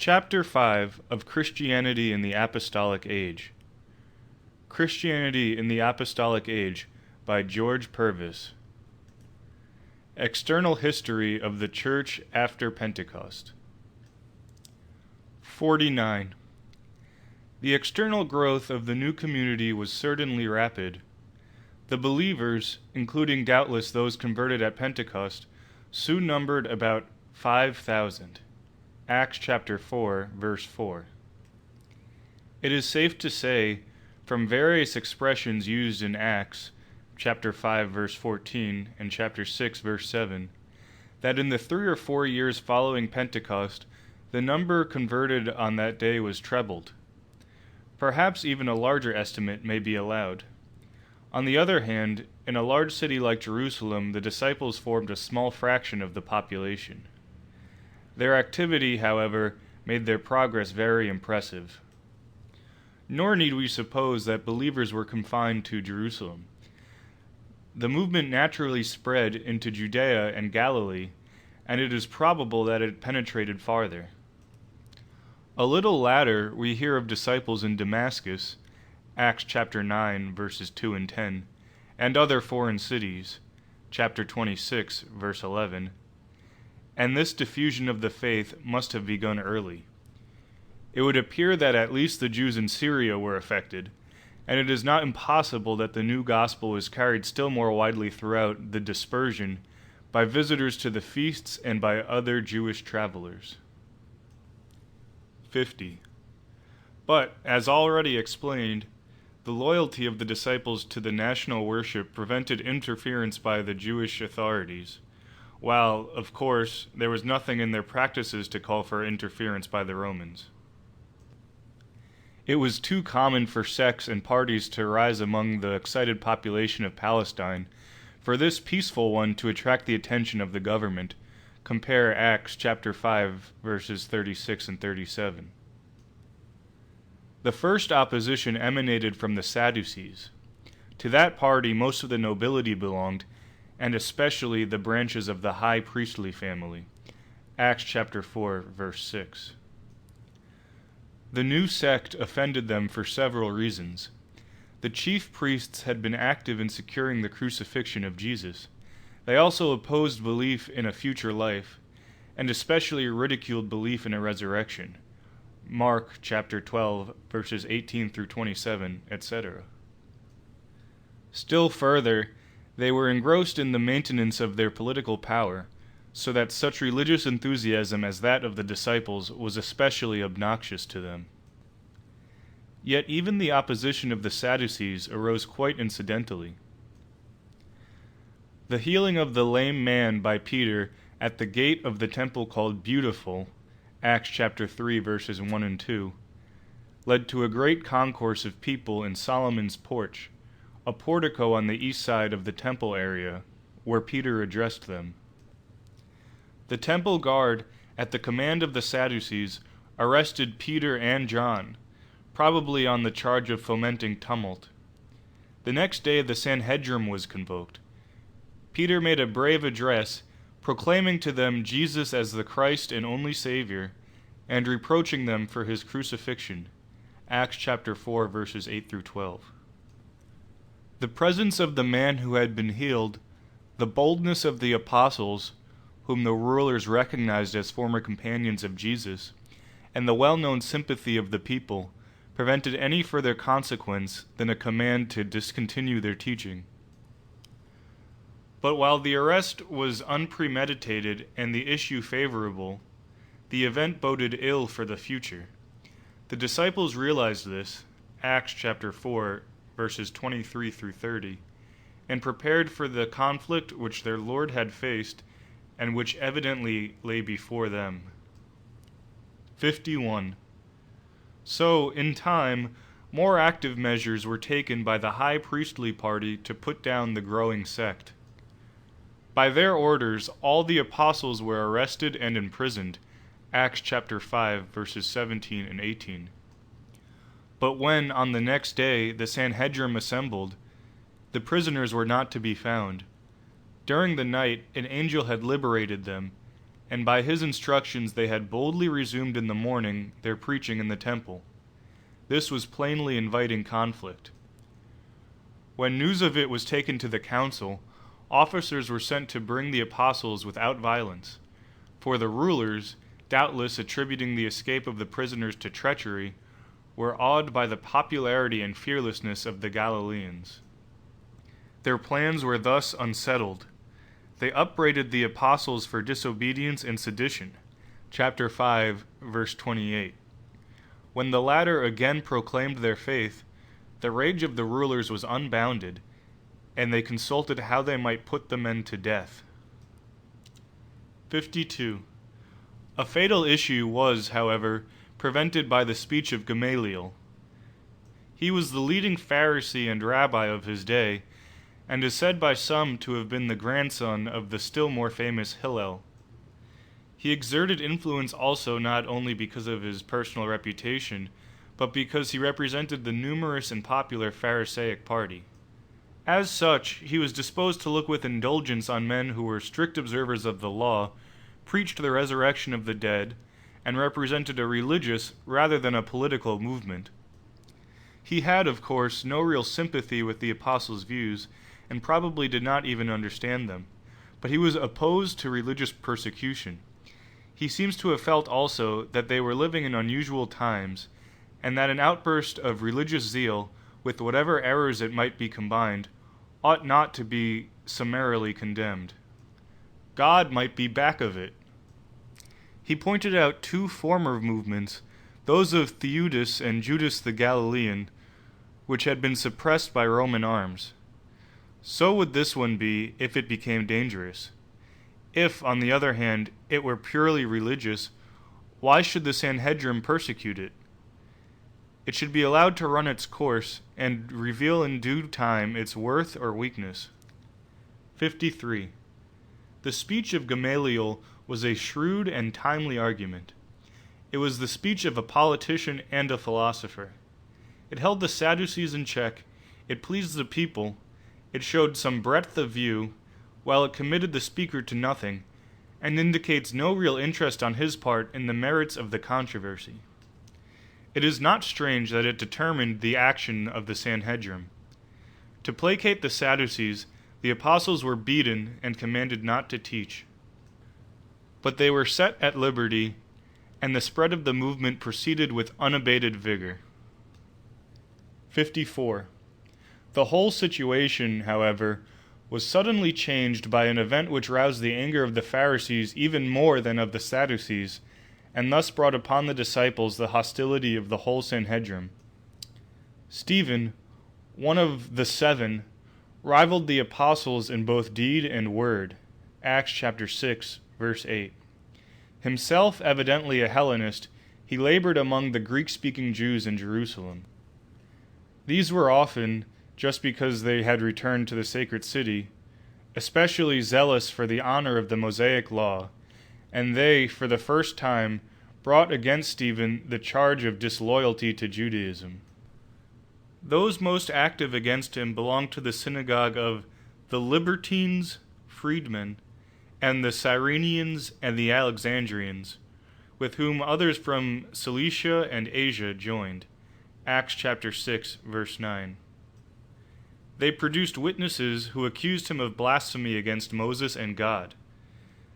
Chapter 5 of Christianity in the Apostolic Age. Christianity in the Apostolic Age by George Purves. External History of the Church after Pentecost. 49. The external growth of the new community was certainly rapid. The believers, including doubtless those converted at Pentecost, soon numbered about 5,000. Acts chapter 4, verse 4. It is safe to say, from various expressions used in Acts chapter 5, verse 14, and chapter 6, verse 7, that in the 3 or 4 years following Pentecost, the number converted on that day was trebled. Perhaps even a larger estimate may be allowed. On the other hand, in a large city like Jerusalem, the disciples formed a small fraction of the population. Their activity, however, made their progress very impressive. Nor need we suppose that believers were confined to Jerusalem. The movement naturally spread into Judea and Galilee, and it is probable that it penetrated farther. A little later, we hear of disciples in Damascus, Acts chapter 9, verses 2 and 10, and other foreign cities, chapter 26, verse 11, and this diffusion of the faith must have begun early. It would appear that at least the Jews in Syria were affected, and it is not impossible that the new gospel was carried still more widely throughout the dispersion by visitors to the feasts and by other Jewish travelers. 50. But, as already explained, the loyalty of the disciples to the national worship prevented interference by the Jewish authorities, while, of course, there was nothing in their practices to call for interference by the Romans. It was too common for sects and parties to arise among the excited population of Palestine for this peaceful one to attract the attention of the government. Compare Acts chapter 5, verses 36 and 37. The first opposition emanated from the Sadducees. To that party most of the nobility belonged, and especially the branches of the high priestly family. Acts chapter 4, verse 6. The new sect offended them for several reasons. The chief priests had been active in securing the crucifixion of Jesus. They also opposed belief in a future life, and especially ridiculed belief in a resurrection. Mark chapter 12, verses 18 through 27, etc. Still further, they were engrossed in the maintenance of their political power, so that such religious enthusiasm as that of the disciples was especially obnoxious to them. Yet even the opposition of the Sadducees arose quite incidentally. The healing of the lame man by Peter at the gate of the temple called Beautiful, Acts chapter 3, verses 1 and 2, led to a great concourse of people in Solomon's porch, a portico on the east side of the temple area, where Peter addressed them. The temple guard, at the command of the Sadducees, arrested Peter and John, probably on the charge of fomenting tumult. The next day the Sanhedrin was convoked. Peter made a brave address, proclaiming to them Jesus as the Christ and only Savior, and reproaching them for his crucifixion. Acts chapter 4, verses 8 through 12. The presence of the man who had been healed, the boldness of the apostles, whom the rulers recognized as former companions of Jesus, and the well-known sympathy of the people prevented any further consequence than a command to discontinue their teaching. But while the arrest was unpremeditated and the issue favorable, the event boded ill for the future. The disciples realized this, Acts chapter 4, verses 23 through 30, and prepared for the conflict which their Lord had faced and which evidently lay before them. 51. So, in time, more active measures were taken by the high priestly party to put down the growing sect. By their orders, all the apostles were arrested and imprisoned, Acts chapter 5, verses 17 and 18. But when, on the next day, the Sanhedrin assembled, the prisoners were not to be found. During the night, an angel had liberated them, and by his instructions they had boldly resumed in the morning their preaching in the temple. This was plainly inviting conflict. When news of it was taken to the council, officers were sent to bring the apostles without violence, for the rulers, doubtless attributing the escape of the prisoners to treachery, were awed by the popularity and fearlessness of the Galileans. Their plans were thus unsettled. They upbraided the apostles for disobedience and sedition, chapter 5, verse 28. When the latter again proclaimed their faith, the rage of the rulers was unbounded, and they consulted how they might put the men to death. 52. A fatal issue was, however, prevented by the speech of Gamaliel. He was the leading Pharisee and rabbi of his day, and is said by some to have been the grandson of the still more famous Hillel. He exerted influence also not only because of his personal reputation, but because he represented the numerous and popular Pharisaic party. As such, he was disposed to look with indulgence on men who were strict observers of the law, preached the resurrection of the dead, and represented a religious rather than a political movement. He had, of course, no real sympathy with the apostles' views, and probably did not even understand them, but he was opposed to religious persecution. He seems to have felt also that they were living in unusual times, and that an outburst of religious zeal, with whatever errors it might be combined, ought not to be summarily condemned. God might be back of it. He pointed out two former movements, those of Theudas and Judas the Galilean, which had been suppressed by Roman arms. So would this one be if it became dangerous. If, on the other hand, it were purely religious, why should the Sanhedrim persecute it? It should be allowed to run its course and reveal in due time its worth or weakness. 53. The speech of Gamaliel was a shrewd and timely argument. It was the speech of a politician and a philosopher. It held the Sadducees in check, it pleased the people, it showed some breadth of view, while it committed the speaker to nothing, and indicates no real interest on his part in the merits of the controversy. It is not strange that it determined the action of the Sanhedrim. To placate the Sadducees, the apostles were beaten and commanded not to teach. But they were set at liberty, and the spread of the movement proceeded with unabated vigor. 54. The whole situation, however, was suddenly changed by an event which roused the anger of the Pharisees even more than of the Sadducees, and thus brought upon the disciples the hostility of the whole Sanhedrim. Stephen, one of the 7, rivaled the apostles in both deed and word. Acts chapter 6, verse 8. Himself evidently a Hellenist, he labored among the Greek-speaking Jews in Jerusalem. These were often, just because they had returned to the sacred city, especially zealous for the honor of the Mosaic law, and they, for the first time, brought against Stephen the charge of disloyalty to Judaism. Those most active against him belonged to the synagogue of the Libertines, freedmen, and the Cyrenians and the Alexandrians, with whom others from Cilicia and Asia joined. Acts chapter 6, verse 9. They produced witnesses who accused him of blasphemy against Moses and God.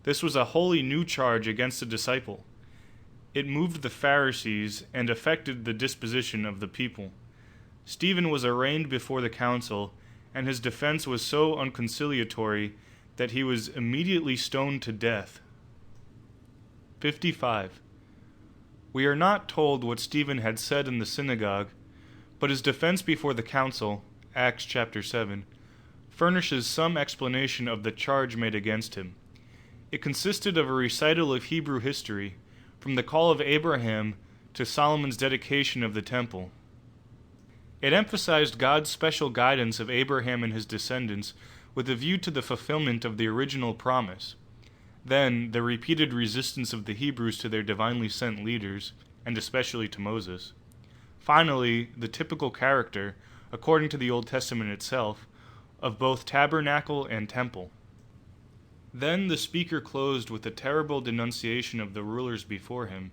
This was a wholly new charge against a disciple. It moved the Pharisees and affected the disposition of the people. Stephen was arraigned before the council, and his defense was so unconciliatory that he was immediately stoned to death. 55. We are not told what Stephen had said in the synagogue, but his defense before the council, Acts chapter 7, furnishes some explanation of the charge made against him. It consisted of a recital of Hebrew history, from the call of Abraham to Solomon's dedication of the temple. It emphasized God's special guidance of Abraham and his descendants with a view to the fulfillment of the original promise. Then, the repeated resistance of the Hebrews to their divinely sent leaders, and especially to Moses. Finally, the typical character, according to the Old Testament itself, of both tabernacle and temple. Then the speaker closed with a terrible denunciation of the rulers before him,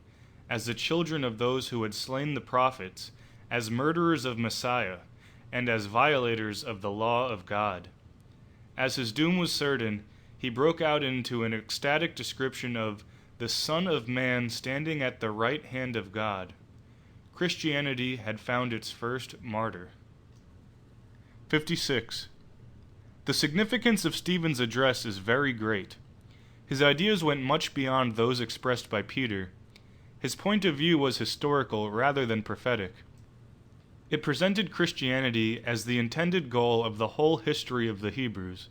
as the children of those who had slain the prophets, as murderers of Messiah, and as violators of the law of God. As his doom was certain, he broke out into an ecstatic description of the Son of Man standing at the right hand of God. Christianity had found its first martyr. 56. The significance of Stephen's address is very great. His ideas went much beyond those expressed by Peter. His point of view was historical rather than prophetic. It presented Christianity as the intended goal of the whole history of the Hebrews.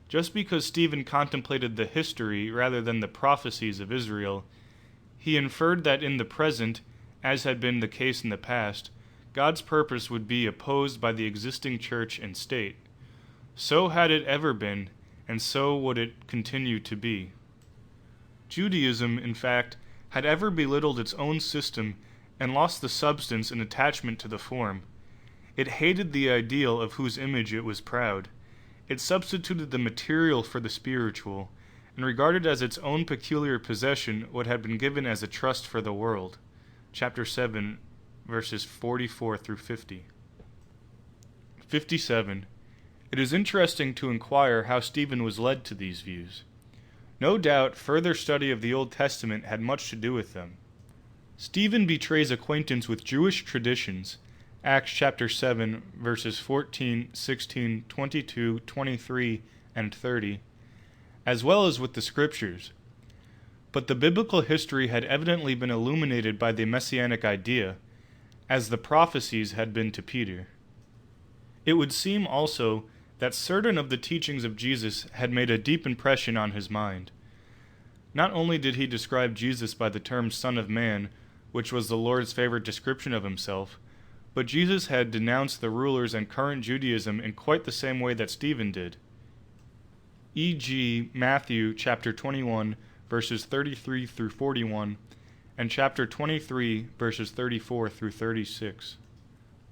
Just because Stephen contemplated the history rather than the prophecies of Israel, he inferred that in the present, as had been the case in the past, God's purpose would be opposed by the existing church and state. So had it ever been, and so would it continue to be. Judaism, in fact, had ever belittled its own system and lost the substance and attachment to the form. It hated the ideal of whose image it was proud. It substituted the material for the spiritual, and regarded as its own peculiar possession what had been given as a trust for the world. Chapter 7, verses 44 through 50. 57. It is interesting to inquire how Stephen was led to these views. No doubt further study of the Old Testament had much to do with them. Stephen betrays acquaintance with Jewish traditions, Acts chapter 7, verses 14, 16, 22, 23, and 30, as well as with the Scriptures. But the biblical history had evidently been illuminated by the Messianic idea, as the prophecies had been to Peter. It would seem also that certain of the teachings of Jesus had made a deep impression on his mind. Not only did he describe Jesus by the term Son of Man, which was the Lord's favorite description of himself, but Jesus had denounced the rulers and current Judaism in quite the same way that Stephen did. E.g., Matthew chapter 21, verses 33 through 41, and chapter 23, verses 34 through 36.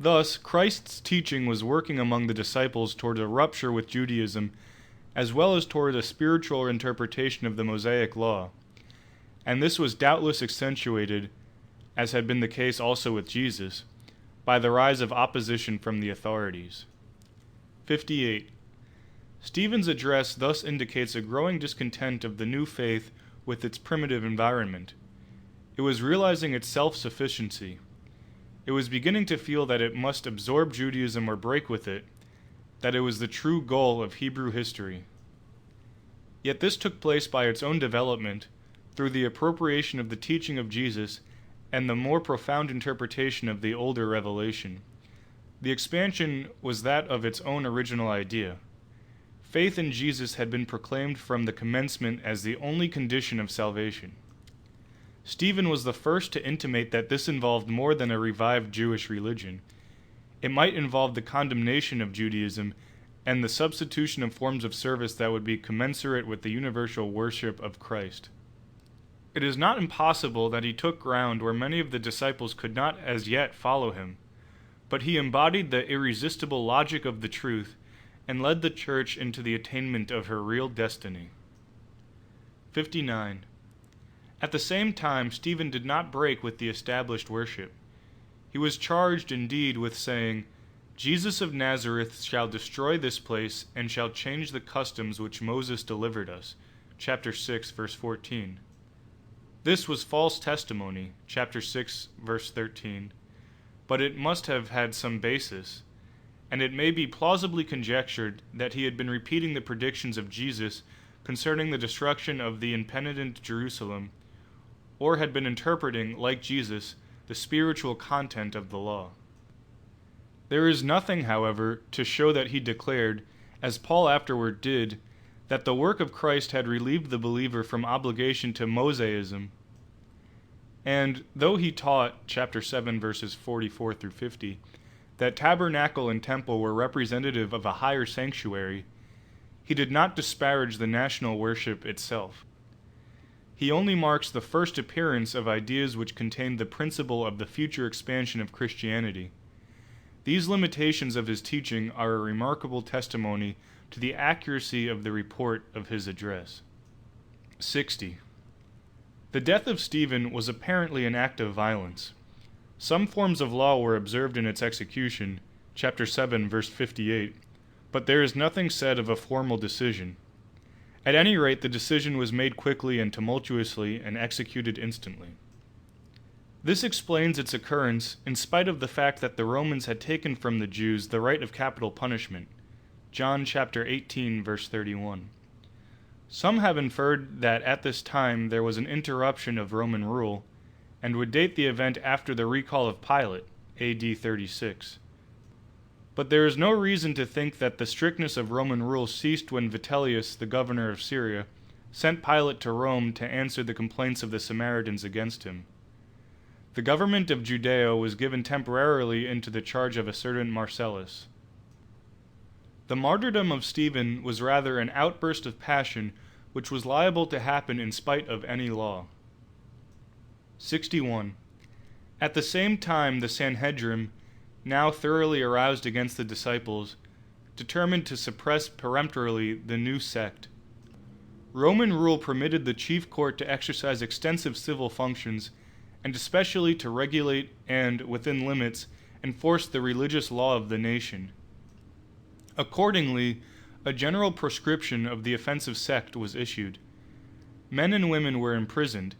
Thus, Christ's teaching was working among the disciples toward a rupture with Judaism, as well as toward a spiritual interpretation of the Mosaic law. And this was doubtless accentuated, as had been the case also with Jesus, by the rise of opposition from the authorities. 58. Stephen's address thus indicates a growing discontent of the new faith with its primitive environment. It was realizing its self-sufficiency. It was beginning to feel that it must absorb Judaism or break with it, that it was the true goal of Hebrew history. Yet this took place by its own development, through the appropriation of the teaching of Jesus and the more profound interpretation of the older revelation. The expansion was that of its own original idea. Faith in Jesus had been proclaimed from the commencement as the only condition of salvation. Stephen was the first to intimate that this involved more than a revived Jewish religion. It might involve the condemnation of Judaism and the substitution of forms of service that would be commensurate with the universal worship of Christ. It is not impossible that he took ground where many of the disciples could not as yet follow him, but he embodied the irresistible logic of the truth and led the church into the attainment of her real destiny. 59. At the same time, Stephen did not break with the established worship. He was charged indeed with saying, Jesus of Nazareth shall destroy this place and shall change the customs which Moses delivered us. Chapter 6, verse 14. This was false testimony, chapter 6, verse 13, but it must have had some basis, and it may be plausibly conjectured that he had been repeating the predictions of Jesus concerning the destruction of the impenitent Jerusalem, or had been interpreting, like Jesus, the spiritual content of the law. There is nothing, however, to show that he declared, as Paul afterward did, that the work of Christ had relieved the believer from obligation to Mosaism. And though he taught, chapter 7, verses 44 through 50, that tabernacle and temple were representative of a higher sanctuary, he did not disparage the national worship itself. He only marks the first appearance of ideas which contained the principle of the future expansion of Christianity. These limitations of his teaching are a remarkable testimony to the accuracy of the report of his address. 60. The death of Stephen was apparently an act of violence. Some forms of law were observed in its execution, chapter 7, verse 58, but there is nothing said of a formal decision. At any rate, the decision was made quickly and tumultuously and executed instantly. This explains its occurrence in spite of the fact that the Romans had taken from the Jews the right of capital punishment, John chapter 18, verse 31. Some have inferred that at this time there was an interruption of Roman rule, and would date the event after the recall of Pilate, AD 36. But there is no reason to think that the strictness of Roman rule ceased when Vitellius, the governor of Syria, sent Pilate to Rome to answer the complaints of the Samaritans against him. The government of Judea was given temporarily into the charge of a certain Marcellus. The martyrdom of Stephen was rather an outburst of passion which was liable to happen in spite of any law. 61. At the same time the Sanhedrim, now thoroughly aroused against the disciples, determined to suppress peremptorily the new sect. Roman rule permitted the chief court to exercise extensive civil functions, and especially to regulate and, within limits, enforce the religious law of the nation. Accordingly, a general proscription of the offensive sect was issued. Men and women were imprisoned,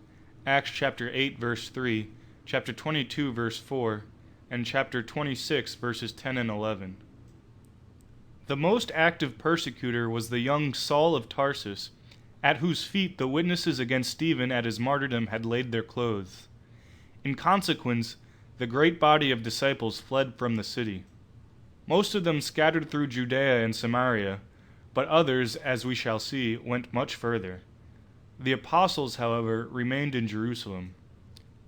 Acts chapter 8, verse 3, chapter 22, verse 4, and chapter 26, verses 10 and 11. The most active persecutor was the young Saul of Tarsus, at whose feet the witnesses against Stephen at his martyrdom had laid their clothes. In consequence, the great body of disciples fled from the city. Most of them scattered through Judea and Samaria, but others, as we shall see, went much further. The apostles, however, remained in Jerusalem.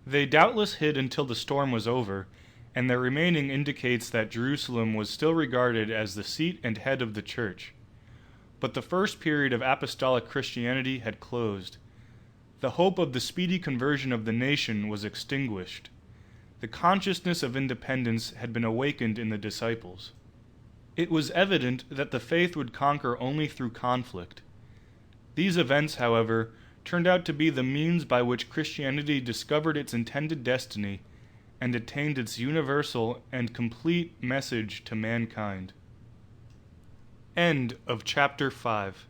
They doubtless hid until the storm was over, and their remaining indicates that Jerusalem was still regarded as the seat and head of the church. But the first period of apostolic Christianity had closed. The hope of the speedy conversion of the nation was extinguished. The consciousness of independence had been awakened in the disciples. It was evident that the faith would conquer only through conflict. These events, however, turned out to be the means by which Christianity discovered its intended destiny and attained its universal and complete message to mankind. End of chapter 5.